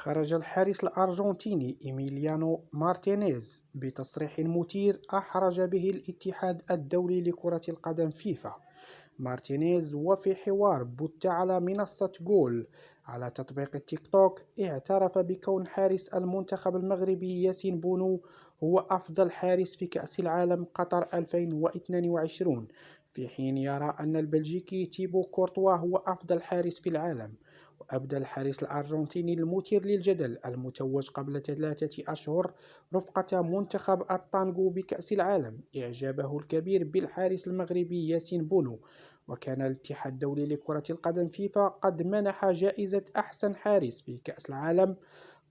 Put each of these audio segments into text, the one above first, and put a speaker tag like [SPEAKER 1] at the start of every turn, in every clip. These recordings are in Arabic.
[SPEAKER 1] خرج الحارس الأرجنتيني إيميليانو مارتينيز بتصريح مثير أحرج به الاتحاد الدولي لكرة القدم فيفا. مارتينيز وفي حوار بث على منصة جول على تطبيق التيك توك اعترف بكون حارس المنتخب المغربي ياسين بونو هو أفضل حارس في كأس العالم قطر 2022، في حين يرى أن البلجيكي تيبو كورتوا هو أفضل حارس في العالم. وأبدى الحارس الأرجنتيني المثير للجدل المتوج قبل 3 أشهر رفقة منتخب الطانغو بكأس العالم إعجابه الكبير بالحارس المغربي ياسين بونو. وكان الاتحاد الدولي لكرة القدم فيفا قد منح جائزة أحسن حارس في كأس العالم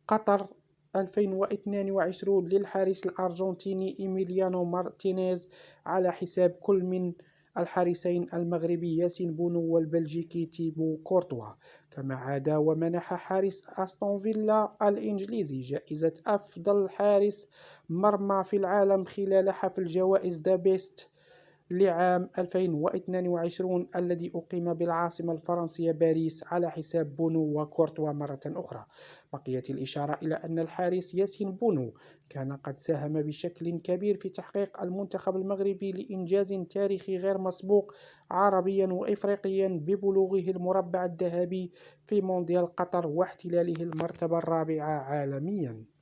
[SPEAKER 1] قطر 2022 للحارس الأرجنتيني إيميليانو مارتينيز على حساب كل من الحارسين المغربي ياسين بونو والبلجيكي تيبو كورتوا. كما عاد ومنح حارس أستون فيلا الإنجليزي جائزة أفضل حارس مرمى في العالم خلال حفل جوائز ذا بيست لعام 2022 الذي أقيم بالعاصمة الفرنسية باريس على حساب بونو وكورتوا مرة أخرى. بقيت الإشارة إلى أن الحارس ياسين بونو كان قد ساهم بشكل كبير في تحقيق المنتخب المغربي لإنجاز تاريخي غير مسبوق عربيا وإفريقيا ببلوغه المربع الذهبي في مونديال قطر واحتلاله المرتبة الرابعة عالميا.